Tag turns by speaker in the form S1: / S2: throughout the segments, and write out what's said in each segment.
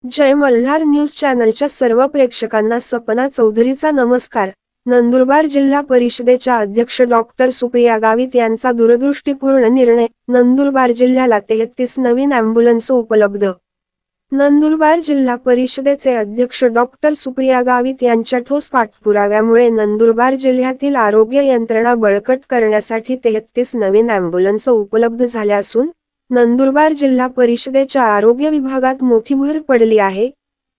S1: जय Malhar news चॅनलच्या सर्व प्रेक्षकांना सपना चौधरीचा नमस्कार। नंदुरबार जिल्हा परिषदेच्या अध्यक्ष डॉक्टर सुप्रिया गावित यांचा दूरदृष्टीपूर्ण निर्णय। नंदुरबार जिल्ह्याला 33 नवीन ॲम्ब्युलन्स उपलब्ध। नंदुरबार जिल्हा परिषदेचे अध्यक्ष डॉक्टर सुप्रिया गावित यांच्या ठोस पाठपुराव्यामुळे नंदुरबार जिल्ह्यातील आरोग्य यंत्रणा बळकट करण्यासाठी 33 नवीन ॲम्ब्युलन्स उपलब्ध झाल्या असून नंदुरबार जिल्हा परिषदेच्या आरोग्य विभागात मोठी भर पडली आहे।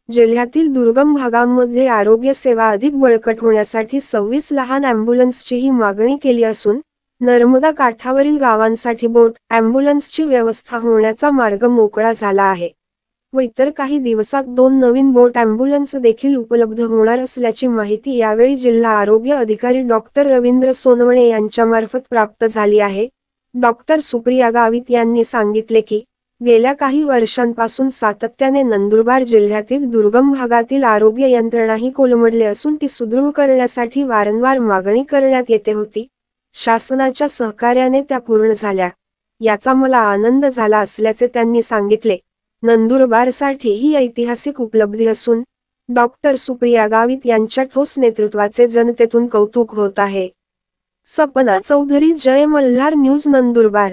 S1: जिल्ह्यातील दुर्गम भागांमध्ये आरोग्य सेवा अधिक बळकट होण्यासाठी 26 लहान ॲम्ब्युलन्सचीही मागणी केली असून नर्मदा काठावरील गावांसाठी बोट ॲम्ब्युलन्सची व्यवस्था होण्याचा मार्ग मोकळा झाला आहे व इतर काही दिवसात 2 नवीन बोट ॲम्ब्युलन्स देखील उपलब्ध होणार असल्याची माहिती यावेळी जिल्हा आरोग्य अधिकारी डॉक्टर रवींद्र सोनवणे यांच्यामार्फत प्राप्त झाली आहे। डॉक्टर सुप्रिया गावित यांनी सांगितले की गेल्या काही वर्षांपासून सातत्याने नंदुरबार जिल्ह्यातील दुर्गम भागातील आरोग्य यंत्रणाही कोलमडली असून ती सुदृढ करण्यासाठी वारंवार मागणी करण्यात येते होती। शासनाच्या सहकार्याने त्या पूर्ण झाल्या, याचा मला आनंद झाला असल्याचे त्यांनी सांगितले। नंदुरबारसाठी ही ऐतिहासिक उपलब्धी असून डॉक्टर सुप्रिया गावित यांच्या ठोस नेतृत्वाचे जनतेतून कौतुक होत आहे। सपना चौधरी, जय मल्हार न्यूज, नंदुरबार।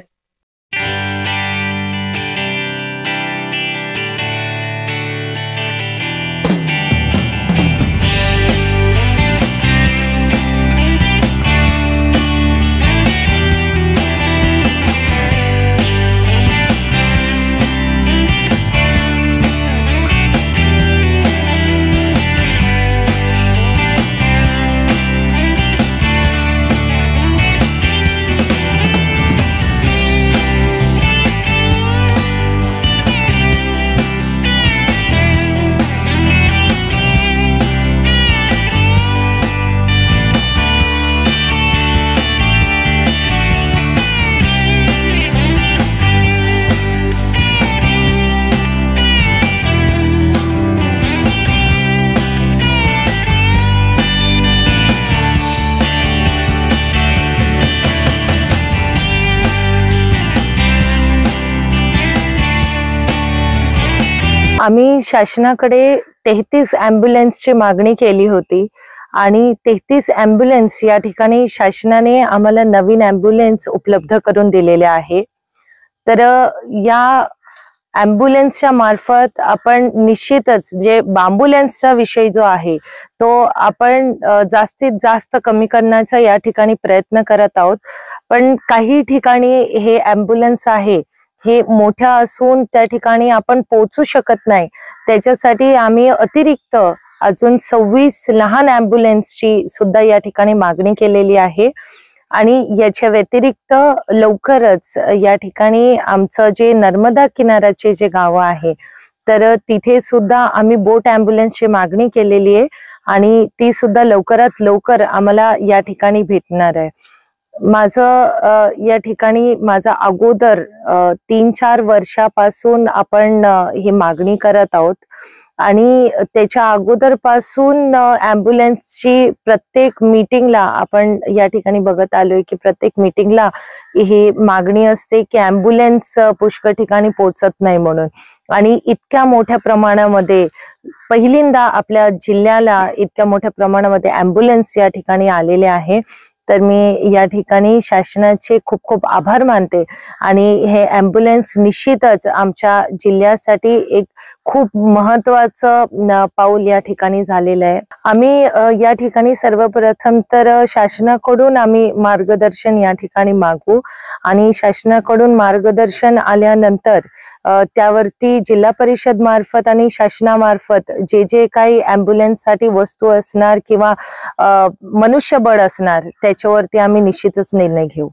S2: आम्ही शासनाकडे 33 ॲम्ब्युलन्सची मागणी केली होती आणि 33 ॲम्ब्युलन्स या ठिकाणी शासनाने आम्हाला नवीन ॲम्ब्युलन्स उपलब्ध करून दिलेले आहे। तर या ॲम्ब्युलन्सच्या मार्फत आपण निश्चितच जे ॲम्ब्युलन्सचा विषय जो आहे तो आपण जास्तीत जास्त कमी करण्याचा या ठिकाणी प्रयत्न करत आहोत। पण काही ठिकाणी हे ॲम्ब्युलन्स आहे हे मोठ्या असून त्या ठिकाणी आपण पोहोचू शकत नाही, त्याच्यासाठी आम्ही अतिरिक्त अजून 26 लहान ॲम्ब्युलन्सची सुद्धा या ठिकाणी मागणी केलेली आहे। आणि याच्या व्यतिरिक्त लवकरच या ठिकाणी आमचं जे नर्मदा किनाऱ्याचे जे गाव आहे तर तिथे सुद्धा आम्ही बोट ॲम्ब्युलन्सची मागणी केलेली आहे आणि ती सुद्धा लवकरात लवकर आम्हाला या ठिकाणी भेटणार आहे। या ठिकाणी माझा अगोदर 3-4 वर्षापासून आपण ही मागणी करत आहोत आणि त्याच्या अगोदर पासून ॲम्ब्युलन्सची प्रत्येक मीटिंगला आपण या ठिकाणी बघत आलोय की प्रत्येक मीटिंगला ही मागणी असते की ॲम्ब्युलन्स पुष्कळ ठिकाणी पोहोचत नाही म्हणून। आणि इतक्या मोठ्या प्रमाणामध्ये पहिल्यांदा आपल्या जिल्ह्याला इतक्या मोठ्या प्रमाणामध्ये ॲम्ब्युलन्स या ठिकाणी आलेले आहे। तर मी या ठिकाणी शासनाचे खूप खूप आभार मानते आणि हे ॲम्ब्युलन्स निश्चितच आमच्या जिल्ह्यासाठी एक खूप महत्त्वाचं पाऊल या ठिकाणी झालेलं आहे। आम्ही या ठिकाणी सर्वप्रथम तर शासनाकडून आम्ही मार्गदर्शन या ठिकाणी मागू आणि शासनाकडून मार्गदर्शन आल्यानंतर त्यावरती जिल्हा परिषद मार्फत आणि शासनामार्फत जे जे काही ॲम्ब्युलन्ससाठी वस्तू असणार किंवा मनुष्यबळ असणार त्याच्यावरती आम्ही निश्चितच निर्णय घेऊ।